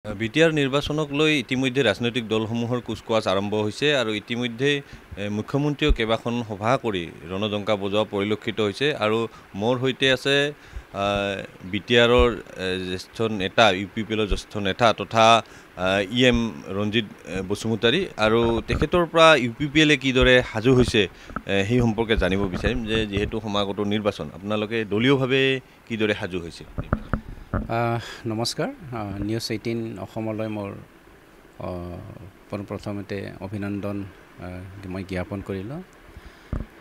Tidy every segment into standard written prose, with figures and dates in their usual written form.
BTR নিৰ্বাচনক লৈ ইতিমধ্যে ৰাজনৈতিক দলসমূহৰ কুচকাৱাজ আৰম্ভ হৈছে আৰু ইতিমধ্যে মুখ্যমন্ত্ৰীয়েও কেইবাখন সভা কৰি ৰণদংকা বজোৱা পৰিলক্ষিত হৈছে আৰু মোৰ সৈতে আছে বিটিআৰৰ জ্যেষ্ঠ নেতা UPPLৰ জ্যেষ্ঠ নেতা তথা EM ৰঞ্জিত বসুমতাৰী আৰু তেখেতৰ পৰা UPPLে কিদৰে সাজু হৈছে সেই সম্পৰ্কে জানিব বিচাৰিম যে যিহেতু সমাগত নিৰ্বাচন আপোনালোকে দলীয়ভাৱে কিদৰে সাজু হৈছে। নমস্কাৰ, নিউজ 18 অসমলৈ মোৰ প্ৰথমতে অভিনন্দন মই জ্ঞাপন কৰিলোঁ।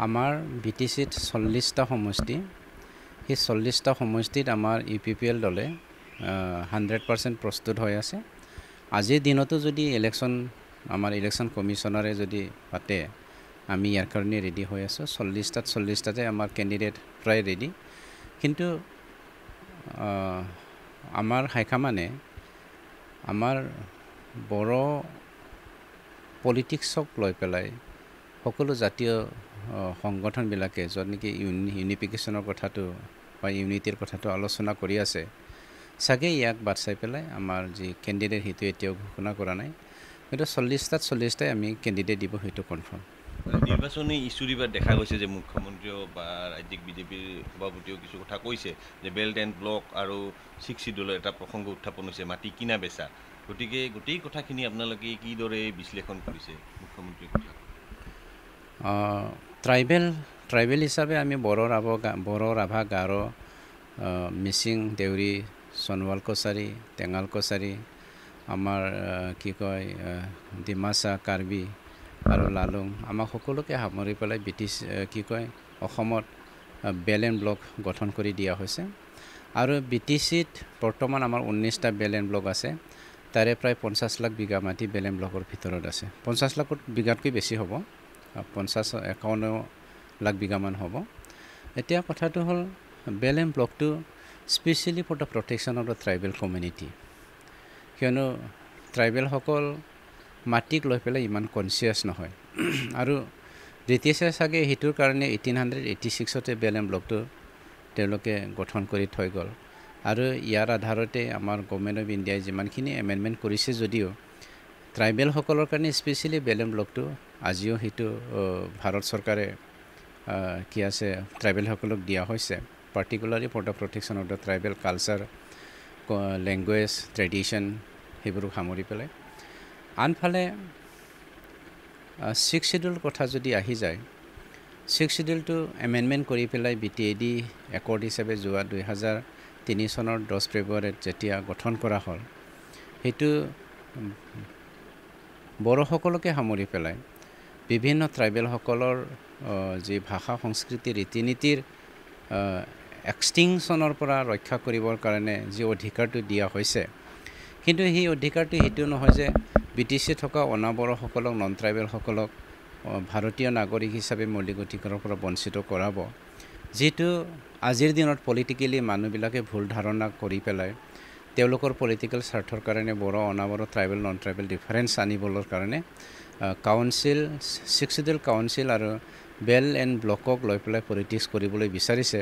আমাৰ BTCত 40টা সমষ্টি, সেই 40টা সমষ্টিত আমাৰ UPPL দলে 100% প্ৰস্তুত হৈ আছে। আজিৰ দিনতো যদি আমাৰ ইলেকশ্যন কমিশ্যনাৰে যদি পাতে, আমি ইয়াৰ কাৰণে ৰেডি হৈ আছোঁ। 40টাতে আমাৰ কেণ্ডিডেট প্ৰায় ৰেডি, কিন্তু আমাৰ হাইকমাণ্ডে আমাৰ বড় পলিটিক্সক লৈ পেলাই সকলো জাতীয় সংগঠনবিলাকে য'ত নেকি ইউনিফিকেশ্যনৰ কথাটো বা ইউনিটিৰ কথাটো আলোচনা কৰি আছে, চাগে ইয়াক বাদ চাই পেলাই আমাৰ যি কেণ্ডিডেট সেইটো এতিয়াও ঘোষণা কৰা নাই, কিন্তু 40টাই আমি কেণ্ডিডেট দিব, সেইটো কনফাৰ্ম। নিৰ্বাচনী ইছ্যুৰ এবাৰ দেখা গৈছে যে মুখ্যমন্ত্ৰীও বা ৰাজ্যিক বিজেপিৰ সভাপতিও কিছু কথা কৈছে যে বেল্ট এণ্ড ব্লক আৰু 6 শিডিউলৰ এটা প্ৰসংগ উত্থাপন হৈছে, মাটি কিনা বেচা। গতিকে গোটেই কথাখিনি আপোনালোকে কিদৰে বিশ্লেষণ কৰিছে মুখ্যমন্ত্ৰীৰ কথা? ট্ৰাইবেল হিচাপে আমি বড়ো, ৰাভা, গাৰো, মিচিং, দেউৰী, সোণোৱাল কছাৰী, টেঙাল কছাৰী, আমাৰ ডিমাচা, কাৰ্বি আৰু লালুং, আমাক সকলোকে সামৰি পেলাই অসমত বেল এণ্ড ব্লক গঠন কৰি দিয়া হৈছে। আৰু BTCত বৰ্তমান আমাৰ 19টা বেল এণ্ড ব্লক আছে, তাৰে প্ৰায় 50 লাখ বিঘা মাটি বেল এণ্ড ব্লকৰ ভিতৰত আছে। 50 লাখ বিঘাতকৈ বেছি হ'ব, 51 লাখ বিঘামান হ'ব। এতিয়া কথাটো হ'ল, বেল এণ্ড ব্লকটো specially for the protection of the tribal community, কিয়নো ট্ৰাইবেলসকল মাটিক লৈ পেলাই ইমান কনচিয়াছ নহয়। আৰু ব্ৰিটিছে চাগে সেইটোৰ কাৰণে 1886তে বেল এণ্ড ব্লকটো তেওঁলোকে গঠন কৰি থৈ গ'ল। আৰু ইয়াৰ আধাৰতে আমাৰ গভৰ্ণমেণ্ট অফ ইণ্ডিয়াই যিমানখিনি এমেণ্ডমেণ্ট কৰিছে যদিও ট্ৰাইবেলসকলৰ কাৰণে স্পেচিয়েলি বেল এণ্ড ব্লকটো আজিও সেইটো ভাৰত চৰকাৰে ট্ৰাইবেলসকলক দিয়া হৈছে, particularly for the protection of the tribal culture, language, tradition, সেইবোৰক সামৰি পেলাই। আনফালে 6 শিডিউল কথা যদি আহি যায়, 6 শিডিউলটো এমেণ্ডমেণ্ট কৰি পেলাই BTAD একৰ্ড হিচাপে যোৱা 2003 চনৰ 10 ফেব্ৰুৱাৰীত যেতিয়া গঠন কৰা হ'ল, সেইটো বড়োসকলকে সামৰি পেলাই বিভিন্ন ট্ৰাইবেলসকলৰ যি ভাষা, সংস্কৃতি, ৰীতি নীতিৰ এক্সটিংশ্যনৰ পৰা ৰক্ষা কৰিবৰ কাৰণে যি অধিকাৰটো দিয়া হৈছে, কিন্তু সেই অধিকাৰটো সেইটো নহয় যে BTC থকা অনাবড়োসকলক, নন ট্ৰাইবেলসকলক ভাৰতীয় নাগৰিক হিচাপে মৌলিক অধিকাৰৰ পৰা বঞ্চিত কৰাব, যিটো আজিৰ দিনত পলিটিকেলি মানুহবিলাকে ভুল ধাৰণা কৰি পেলাই তেওঁলোকৰ পলিটিকেল স্বাৰ্থৰ কাৰণে বড়ো, অনাবড়ো, ট্ৰাইবেল, নন ট্ৰাইবেল ডিফাৰেঞ্চ আনিবৰ কাৰণে কাউন্সিল, 6 শিডিউল কাউন্সিল আৰু বেল এণ্ড ব্লকক লৈ পেলাই পলিটিক্স কৰিবলৈ বিচাৰিছে।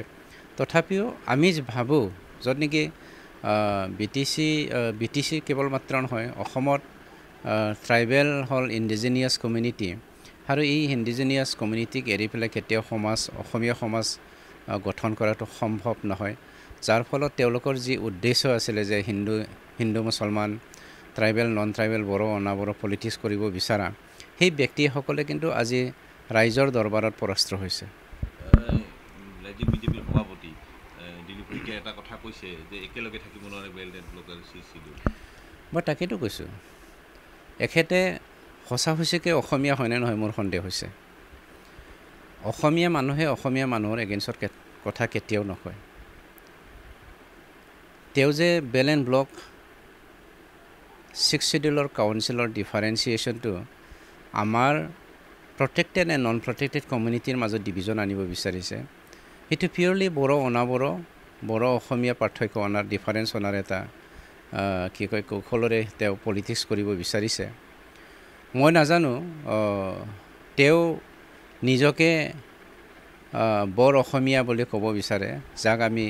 তথাপিও আমি ভাবোঁ, য'ত নেকি BTC কেৱল মাত্ৰ নহয়, অসমত ট্ৰাইবেল হ'ল ইণ্ডিজিনিয়াছ কমিউনিটি, আৰু এই ইণ্ডিজিনিয়াছ কমিউনিটিক এৰি পেলাই কেতিয়াও অসমীয়া সমাজ গঠন কৰাটো সম্ভৱ নহয়। যাৰ ফলত তেওঁলোকৰ যি উদ্দেশ্য আছিলে যে হিন্দু মুছলমান, ট্ৰাইবেল, নন ট্ৰাইবেল, বড়ো, অনাবড়ো পলিটিক্স কৰিব বিচৰা, সেই ব্যক্তিসকলে কিন্তু আজি ৰাইজৰ দৰবাৰত পৰাস্ত হৈছে। ৰাজ্যিক বিজেপিৰ সভাপতি দিলীপ শইকীয়াই এটা কথা কৈছে যে একেলগে থাকিব নোৱাৰে বেল্ট এণ্ড ব্লক আৰু 6 শিডিউল। মই তাকেইতো কৈছোঁ, এখেতে সঁচা সঁচিকৈ অসমীয়া হয়নে নহয় মোৰ সন্দেহ হৈছে। অসমীয়া মানুহে অসমীয়া মানুহৰ এগেইনষ্টত কথা কেতিয়াও নকয়। তেওঁ যে বেল এণ্ড ব্লক 6 শিডিউলৰ কাউন্সিলৰ ডিফাৰেঞ্চিয়েশ্যনটো আমাৰ প্ৰটেক্টেড এণ্ড নন প্ৰটেক্টেড কমিউনিটিৰ মাজত ডিভিজন আনিব বিচাৰিছে, সেইটো পিয়ৰলি বড়ো, অনাবড়ো, বড়ো অসমীয়া পাৰ্থক্য অনাৰ, ডিফাৰেঞ্চ অনাৰ এটা কৌশলৰে তেওঁ পলিটিক্স কৰিব বিচাৰিছে। মই নাজানো তেওঁ নিজকে বৰ অসমীয়া বুলি ক'ব বিচাৰে, যাক আমি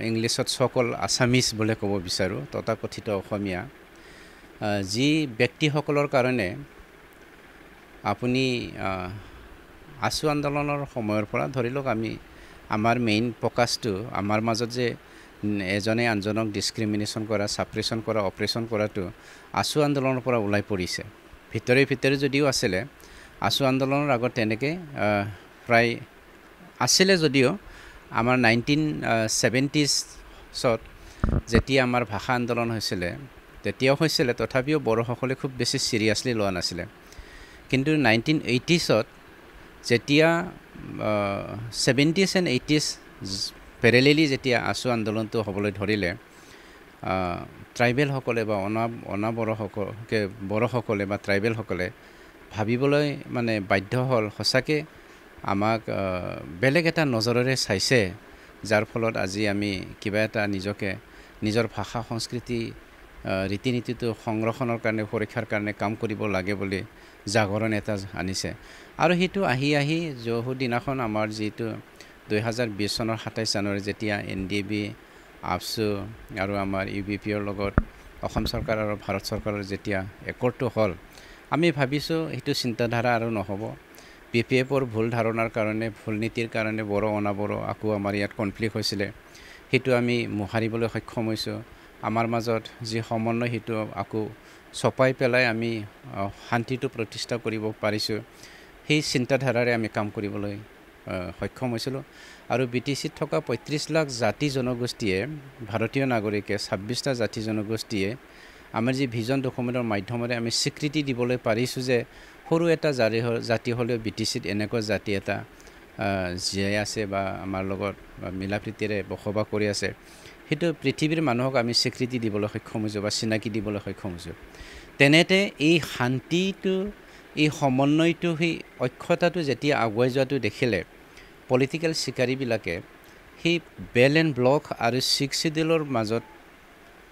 ইংলিছত সকল আছামিজ বুলি ক'ব বিচাৰোঁ, তথাকথিত অসমীয়া, যি ব্যক্তিসকলৰ কাৰণে আপুনি আছু আন্দোলনৰ সময়ৰ পৰা ধৰি লওক আমাৰ মেইন ফ'কাছটো আমাৰ মাজত যে এজনে আনজনক ডিছক্ৰিমিনেশ্যন কৰা, ছাপ্ৰেশ্যন কৰা, অপাৰেশ্যন কৰাটো আছু আন্দোলনৰ পৰা ওলাই পৰিছে। ভিতৰে ভিতৰে যদিও আছিলে, আছু আন্দোলনৰ আগত তেনেকৈ প্ৰায় আছিলে যদিও আমাৰ 1970s যেতিয়া আমাৰ ভাষা আন্দোলন হৈছিলে তেতিয়াও হৈছিলে, তথাপিও বড়োসকলে খুব বেছি চিৰিয়াছলি লোৱা নাছিলে। কিন্তু 1980s যেতিয়া 70s and 80s পেৰেলেলি যেতিয়া আছু আন্দোলনটো হ'বলৈ ধৰিলে, ট্ৰাইবেলসকলে বা বড়োসকলে বা ট্ৰাইবেলসকলে ভাবিবলৈ মানে বাধ্য হ'ল, সঁচাকৈ আমাক বেলেগ এটা নজৰেৰে চাইছে, যাৰ ফলত আজি আমি কিবা এটা নিজৰ ভাষা সংস্কৃতি ৰীতি নীতিটো সংৰক্ষণৰ কাৰণে, সুৰক্ষাৰ কাৰণে কাম কৰিব লাগে বুলি জাগৰণ এটা আনিছে। আৰু সেইটো আহি দিনাখন আমাৰ যিটো 2020 চনৰ 27 জানুৱাৰী যেতিয়া NDAB, আপছু আৰু আমাৰ UBPৰ লগত অসম চৰকাৰ আৰু ভাৰত চৰকাৰৰ যেতিয়া একৰ্ডটো হ'ল, আমি ভাবিছোঁ সেইটো চিন্তাধাৰা আৰু নহ'ব। BPFৰ ভুল ধাৰণাৰ কাৰণে, ভুল নীতিৰ কাৰণে বড়ো অনাবড়ো আকৌ আমাৰ ইয়াত কনফ্লিক্ট হৈছিলে, সেইটো আমি মোহাৰিবলৈ সক্ষম হৈছোঁ। আমাৰ মাজত যি সমন্বয় সেইটো আকৌ চপাই পেলাই আমি শান্তিটো প্ৰতিষ্ঠা কৰিব পাৰিছোঁ। সেই চিন্তাধাৰাৰে আমি কাম কৰিবলৈ সক্ষম হৈছিলোঁ। আৰু BTCত থকা 35 লাখ জাতি জনগোষ্ঠীয়ে, ভাৰতীয় নাগৰিকে 26টা জাতি জনগোষ্ঠীয়ে আমাৰ যি ভিজন ডকুমেণ্টৰ মাধ্যমেৰে আমি স্বীকৃতি দিবলৈ পাৰিছোঁ যে সৰু এটা জাতি হ'লেও BTCত এনেকুৱা জাতি এটা জীয়াই আছে বা আমাৰ লগত মিলা প্ৰীতিৰে বসবাস কৰি আছে, সেইটো পৃথিৱীৰ মানুহক আমি স্বীকৃতি দিবলৈ সক্ষম হৈছোঁ বা চিনাকি দিবলৈ সক্ষম হৈছোঁ। তেনেতে এই শান্তিটো, এই সমন্বয়টো, সেই ঐক্যতাটো যেতিয়া আগুৱাই যোৱাটো দেখিলে পলিটিকেল চিকাৰীবিলাকে সেই বেল এণ্ড ব্লক আৰু 6 শিডিউলৰ মাজত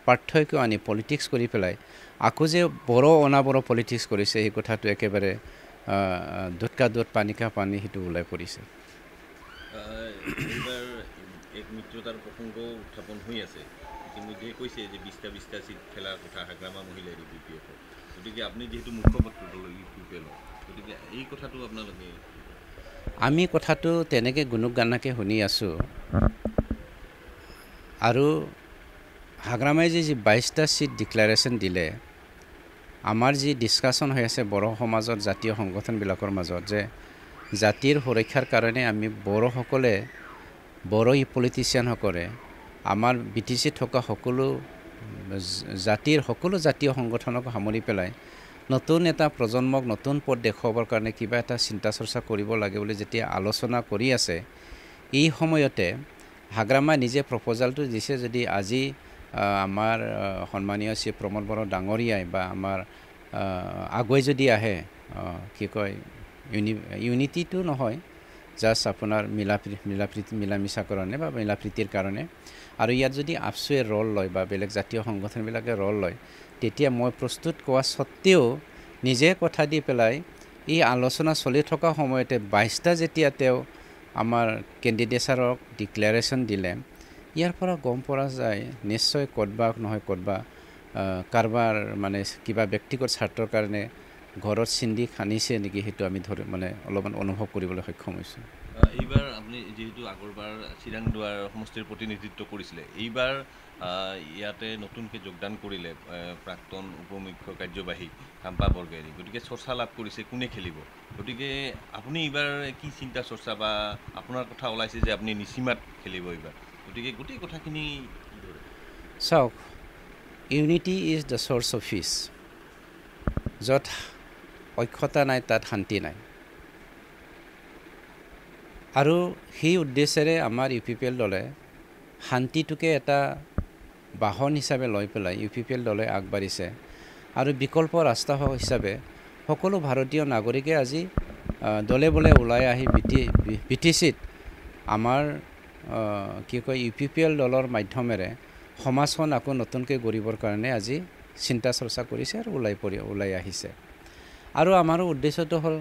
পাৰ্থক্য আনি পলিটিক্স কৰি পেলাই আকৌ যে বড়ো অনাবড়ো পলিটিক্স কৰিছে, সেই কথাটো একেবাৰে দুধ কা দুধ পানী কা পানী সেইটো ওলাই পৰিছে। এইবাৰ এক মিত্ৰতাৰ প্ৰসংগ উত্থাপন হৈ আছে, ইতিমধ্যে কৈছে যে 20টা চিট খেলাৰ কথা হাগ্ৰামা মহিলাই BPFৰ। গতিকে আপুনি যিহেতু মুখপাত্ৰ UPPL, গতিকে এই কথাটো আপোনালোকে? আমি কথাটো তেনেকৈ গুণগানকে শুনি আছোঁ। আৰু হাগ্ৰামাই যি 22টা চিট ডিক্লাৰেশ্যন দিলে, আমাৰ যি ডিছকাশ্যন হৈ আছে বড়ো সমাজত, জাতীয় সংগঠনবিলাকৰ মাজত, যে জাতিৰ সুৰক্ষাৰ কাৰণে আমি বড়োসকলে, বড়ো পলিটিচিয়ানসকলে আমাৰ BTCত থকা সকলো জাতীয় সংগঠনক সামৰি পেলাই নতুন এটা প্ৰজন্মক নতুন পথ দেখুৱাবৰ কাৰণে কিবা এটা চিন্তা চৰ্চা কৰিব লাগে বুলি যেতিয়া আলোচনা কৰি আছে, এই সময়তে হাগ্ৰামাই নিজে প্ৰপ'জালটো দিছে। যদি আজি আমাৰ সন্মানীয় শ্ৰী প্ৰমোদ বড়ো ডাঙৰীয়াই বা আমাৰ আগুৱাই যদি আহে, কি কয়, ইউনিটিটো নহয়, জাষ্ট আপোনাৰ মিলা মিছা কাৰণে বা মিলা প্ৰীতিৰ কাৰণে, আৰু ইয়াত যদি আপছুৱে ৰল লয় বা বেলেগ জাতীয় সংগঠনবিলাকে ৰল লয়, তেতিয়া মই প্ৰস্তুত কোৱা স্বত্তেও নিজে কথা দি পেলাই এই আলোচনা চলি থকা সময়তে 22টা যেতিয়া তেওঁ আমাৰ কেণ্ডিডেটছাৰক ডিক্লেৰেশ্যন দিলে, ইয়াৰ পৰা গম পোৱা যায় নিশ্চয় ক'তবা নহয় ক'তবা কাৰোবাৰ মানে কিবা ব্যক্তিগত স্বাৰ্থৰ কাৰণে ঘৰত চিন্দি খান্দিছে নেকি, সেইটো আমি অলপমান অনুভৱ কৰিবলৈ সক্ষম হৈছোঁ। এইবাৰ আপুনি যিহেতু আগৰবাৰ চিৰাংদুৱাৰ সমষ্টিৰ প্ৰতিনিধিত্ব কৰিছিলে, এইবাৰ ইয়াতে নতুনকৈ যোগদান কৰিলে প্ৰাক্তন উপমুখ্য কাৰ্যবাহী কাম্পা বৰগয়াৰী, গতিকে চৰ্চা লাভ কৰিছে কোনে খেলিব। গতিকে আপুনি এইবাৰ কি চিন্তা চৰ্চা বা আপোনাৰ কথা ওলাইছে যে আপুনি নিচিমাত খেলিব এইবাৰ, গতিকে গোটেই কথাখিনি চাওক, unity is the church of peace. য'ত ঐক্যতা নাই তাত শান্তি নাই। আৰু সেই উদ্দেশ্যেৰে আমাৰ UPPL দলে শান্তিটোকে এটা বাহন হিচাপে লৈ পেলাই UPPL দলে আগবাঢ়িছে। আৰু বিকল্প ৰাস্তা হিচাপে সকলো ভাৰতীয় নাগৰিকে আজি দলে বলে ওলাই আহি BTCত আমাৰ কি কয় UPPL দলৰ মাধ্যমেৰে সমাজখন আকৌ নতুনকৈ গঢ়িবৰ কাৰণে আজি চিন্তা চৰ্চা কৰিছে আৰু ওলাই আহিছে। আৰু আমাৰো উদ্দেশ্যটো হ'ল,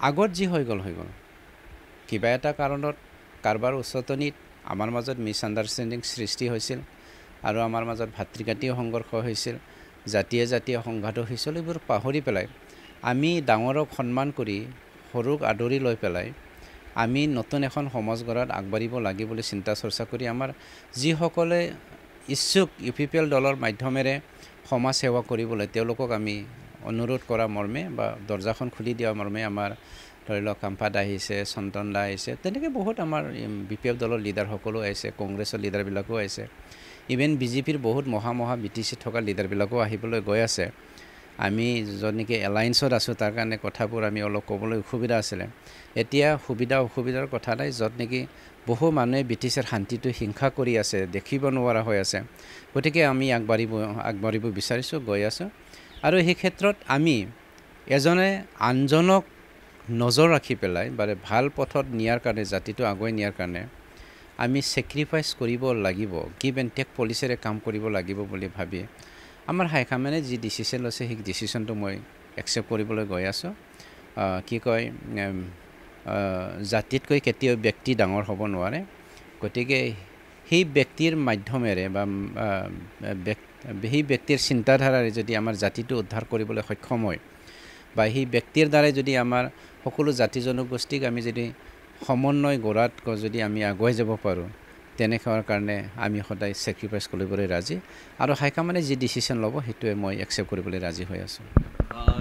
আগত যি হৈ গ'ল, কিবা এটা কাৰণত কাৰোবাৰ উচতনিত আমাৰ মাজত মিছআণ্ডাৰষ্টেণ্ডিং সৃষ্টি হৈছিল আৰু আমাৰ মাজত ভাতৃঘাতীয় সংঘৰ্ষ হৈছিল, জাতীয় সংঘাতো হৈছিল। এইবোৰ পাহৰি পেলাই আমি ডাঙৰক সন্মান কৰি সৰুক আদৰি লৈ পেলাই আমি নতুন এখন সমাজ গঢ়াত আগবাঢ়িব লাগে বুলি চিন্তা চৰ্চা কৰি আমাৰ যিসকলে ইচ্ছুক UPPL দলৰ মাধ্যমেৰে সমাজ সেৱা কৰিবলৈ তেওঁলোকক আমি অনুৰোধ কৰা মৰ্মে বা দৰ্জাখন খুলি দিয়া মৰ্মে আমাৰ ধৰি লওক কাম্পাত আহিছে, চন্দন দা আহিছে, তেনেকৈ বহুত আমাৰ BPF দলৰ লিডাৰসকলো আহিছে, কংগ্ৰেছৰ লিডাৰবিলাকো আহিছে, ইভেন BJPৰ বহুত মহা BTC থকা লিডাৰবিলাকো আহিবলৈ গৈ আছে। আমি য'ত নেকি এলায়েন্সত আছোঁ তাৰ কাৰণে কথাবোৰ আমি অলপ ক'বলৈ অসুবিধা আছিলে। এতিয়া অসুবিধাৰ কথা নাই, য'ত নেকি বহু মানুহে BTCৰ শান্তিটো হিংসা কৰি আছে, দেখিব নোৱাৰা হৈ আছে। গতিকে আমি আগবাঢ়িব বিচাৰিছোঁ, গৈ আছোঁ। আৰু সেই ক্ষেত্ৰত আমি এজনে আনজনক নজৰ ৰাখি পেলাই মানে ভাল পথত নিয়াৰ কাৰণে, জাতিটো আগুৱাই নিয়াৰ কাৰণে আমি ছেক্ৰিফাইচ কৰিব লাগিব, গিভ এণ্ড টেক পলিচিৰে কাম কৰিব লাগিব বুলি ভাবি আমাৰ হাইকমাণ্ডে যি ডিচিশ্যন লৈছে সেই ডিচিশ্যনটো মই একচেপ্ট কৰিবলৈ গৈ আছোঁ। কি কয়, জাতিতকৈ কেতিয়াও ব্যক্তি ডাঙৰ হ'ব নোৱাৰে। গতিকে সেই ব্যক্তিৰ মাধ্যমেৰে বা সেই ব্যক্তিৰ চিন্তাধাৰাৰে যদি আমাৰ জাতিটো উদ্ধাৰ কৰিবলৈ সক্ষম হয় বা সেই ব্যক্তিৰ দ্বাৰাই যদি আমাৰ সকলো জাতি জনগোষ্ঠীক আমি যদি সমন্বয় গঢ়াত যদি আমি আগুৱাই যাব পাৰোঁ, তেনেকুৱাৰ কাৰণে আমি সদায় ছেক্ৰিফাইচ কৰিবলৈ ৰাজি। আৰু হাইকমাণ্ডে যি ডিচিশ্যন ল'ব সেইটোৱে মই একচেপ্ট কৰিবলৈ ৰাজি হৈ আছোঁ।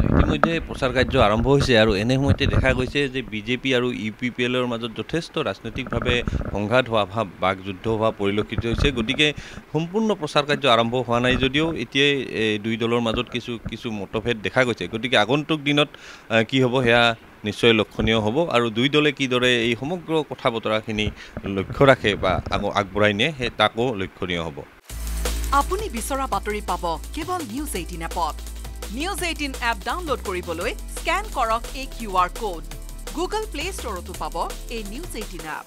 ইতিমধ্যে প্ৰচাৰ কাৰ্য আৰম্ভ হৈছে আৰু এনে সময়তে দেখা গৈছে যে BJP আৰু UPPLৰ মাজত যথেষ্ট ৰাজনৈতিকভাৱে সংঘাত হোৱা বা বাকযুদ্ধ হোৱা পৰিলক্ষিত হৈছে। গতিকে সম্পূৰ্ণ প্ৰচাৰ কাৰ্য আৰম্ভ হোৱা নাই যদিও এতিয়াই দুই দলৰ মাজত কিছু মতভেদ দেখা গৈছে। গতিকে আগন্তুক দিনত কি হ'ব সেয়া নিশ্চয় লক্ষণীয় হ'ব আৰু দুই দলে কিদৰে এই সমগ্ৰ কথা বতৰাখিনি লক্ষ্য ৰাখে বা আগবঢ়াই নিয়ে সেই তাকো লক্ষণীয় হ'ব। আপুনি বিচৰা বাতৰি পাব কেৱল নিউজ 18 এপত। নিউজ 18 এপ ডাউনলোড কৰিবলৈ স্কেন কৰক এই QR কোড। গুগল প্লে ষ্টৰতো পাব এই নিউজ 18 এপ।